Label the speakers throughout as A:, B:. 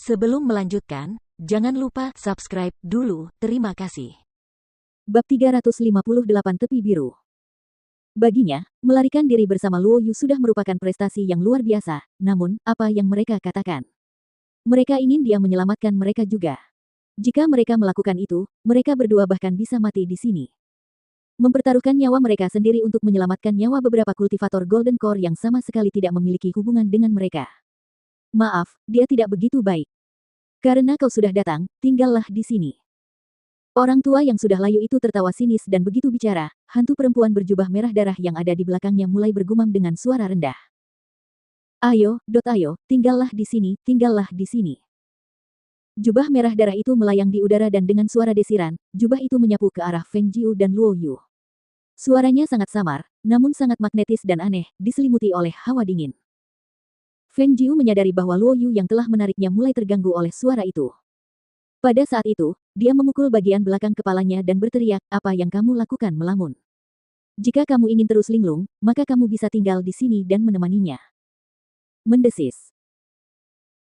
A: Sebelum melanjutkan, jangan lupa subscribe dulu, terima kasih.
B: Bab 358 Tepi Biru. Baginya, melarikan diri bersama Luo Yu sudah merupakan prestasi yang luar biasa, namun, apa yang mereka katakan? Mereka ingin dia menyelamatkan mereka juga. Jika mereka melakukan itu, mereka berdua bahkan bisa mati di sini. Mempertaruhkan nyawa mereka sendiri untuk menyelamatkan nyawa beberapa kultivator Golden Core yang sama sekali tidak memiliki hubungan dengan mereka. Maaf, dia tidak begitu baik. Karena kau sudah datang, tinggallah di sini. Orang tua yang sudah layu itu tertawa sinis dan begitu bicara, hantu perempuan berjubah merah darah yang ada di belakangnya mulai bergumam dengan suara rendah. Ayo, tinggallah di sini, tinggallah di sini. Jubah merah darah itu melayang di udara dan dengan suara desiran, jubah itu menyapu ke arah Feng Jiu dan Luo Yu. Suaranya sangat samar, namun sangat magnetis dan aneh, diselimuti oleh hawa dingin. Feng Jiu menyadari bahwa Luo Yu yang telah menariknya mulai terganggu oleh suara itu. Pada saat itu, dia memukul bagian belakang kepalanya dan berteriak, "Apa yang kamu lakukan melamun? Jika kamu ingin terus linglung, maka kamu bisa tinggal di sini dan menemaninya." Mendesis.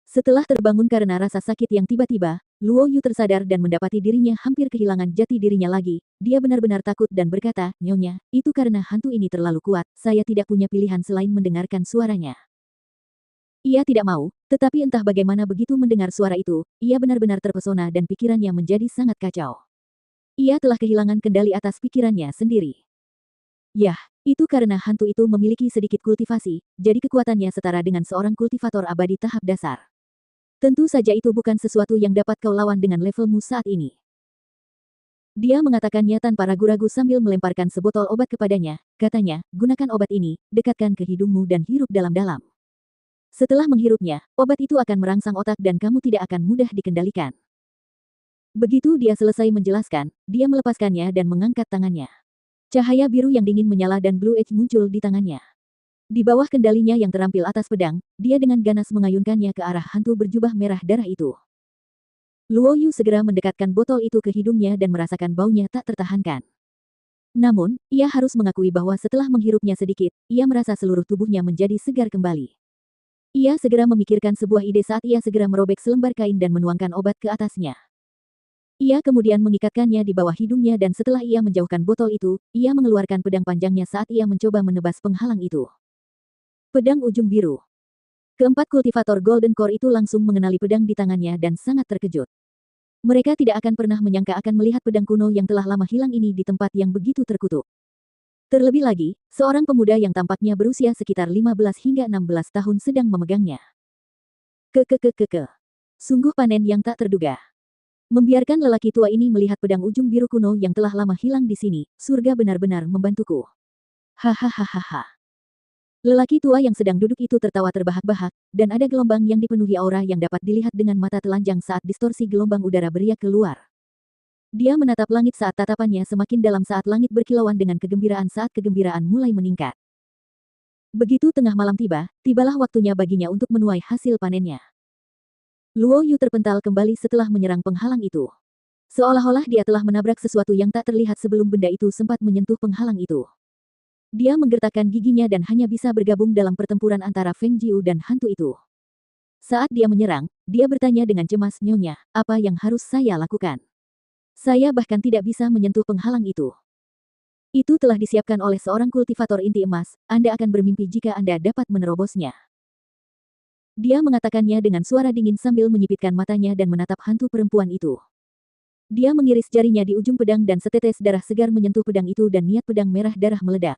B: Setelah terbangun karena rasa sakit yang tiba-tiba, Luo Yu tersadar dan mendapati dirinya hampir kehilangan jati dirinya lagi. Dia benar-benar takut dan berkata, "Nyonya, itu karena hantu ini terlalu kuat, saya tidak punya pilihan selain mendengarkan suaranya." Ia tidak mau, tetapi entah bagaimana begitu mendengar suara itu, ia benar-benar terpesona dan pikirannya menjadi sangat kacau. Ia telah kehilangan kendali atas pikirannya sendiri. Yah, itu karena hantu itu memiliki sedikit kultivasi, jadi kekuatannya setara dengan seorang kultivator abadi tahap dasar. Tentu saja itu bukan sesuatu yang dapat kau lawan dengan levelmu saat ini. Dia mengatakannya tanpa ragu-ragu sambil melemparkan sebotol obat kepadanya, katanya, gunakan obat ini, dekatkan ke hidungmu dan hirup dalam-dalam. Setelah menghirupnya, obat itu akan merangsang otak dan kamu tidak akan mudah dikendalikan. Begitu dia selesai menjelaskan, dia melepaskannya dan mengangkat tangannya. Cahaya biru yang dingin menyala dan Blue Edge muncul di tangannya. Di bawah kendalinya yang terampil atas pedang, dia dengan ganas mengayunkannya ke arah hantu berjubah merah darah itu. Luo Yu segera mendekatkan botol itu ke hidungnya dan merasakan baunya tak tertahankan. Namun, ia harus mengakui bahwa setelah menghirupnya sedikit, ia merasa seluruh tubuhnya menjadi segar kembali. Ia segera memikirkan sebuah ide saat ia segera merobek selembar kain dan menuangkan obat ke atasnya. Ia kemudian mengikatkannya di bawah hidungnya dan setelah ia menjauhkan botol itu, ia mengeluarkan pedang panjangnya saat ia mencoba menebas penghalang itu. Pedang ujung biru. Keempat kultivator Golden Core itu langsung mengenali pedang di tangannya dan sangat terkejut. Mereka tidak akan pernah menyangka akan melihat pedang kuno yang telah lama hilang ini di tempat yang begitu terkutuk. Terlebih lagi, seorang pemuda yang tampaknya berusia sekitar 15 hingga 16 tahun sedang memegangnya. Sungguh panen yang tak terduga. Membiarkan lelaki tua ini melihat pedang ujung biru kuno yang telah lama hilang di sini, surga benar-benar membantuku. Hahaha. Lelaki tua yang sedang duduk itu tertawa terbahak-bahak, dan ada gelombang yang dipenuhi aura yang dapat dilihat dengan mata telanjang saat distorsi gelombang udara beriak keluar. Dia menatap langit saat tatapannya semakin dalam saat langit berkilauan dengan kegembiraan saat kegembiraan mulai meningkat. Begitu tengah malam tiba, tibalah waktunya baginya untuk menuai hasil panennya. Luo Yu terpental kembali setelah menyerang penghalang itu. Seolah-olah dia telah menabrak sesuatu yang tak terlihat sebelum benda itu sempat menyentuh penghalang itu. Dia menggertakkan giginya dan hanya bisa bergabung dalam pertempuran antara Feng Jiu dan hantu itu. Saat dia menyerang, dia bertanya dengan cemas, "Nyonya, apa yang harus saya lakukan? Saya bahkan tidak bisa menyentuh penghalang itu." "Itu telah disiapkan oleh seorang kultivator inti emas, Anda akan bermimpi jika Anda dapat menerobosnya." Dia mengatakannya dengan suara dingin sambil menyipitkan matanya dan menatap hantu perempuan itu. Dia mengiris jarinya di ujung pedang dan setetes darah segar menyentuh pedang itu dan niat pedang merah darah meledak.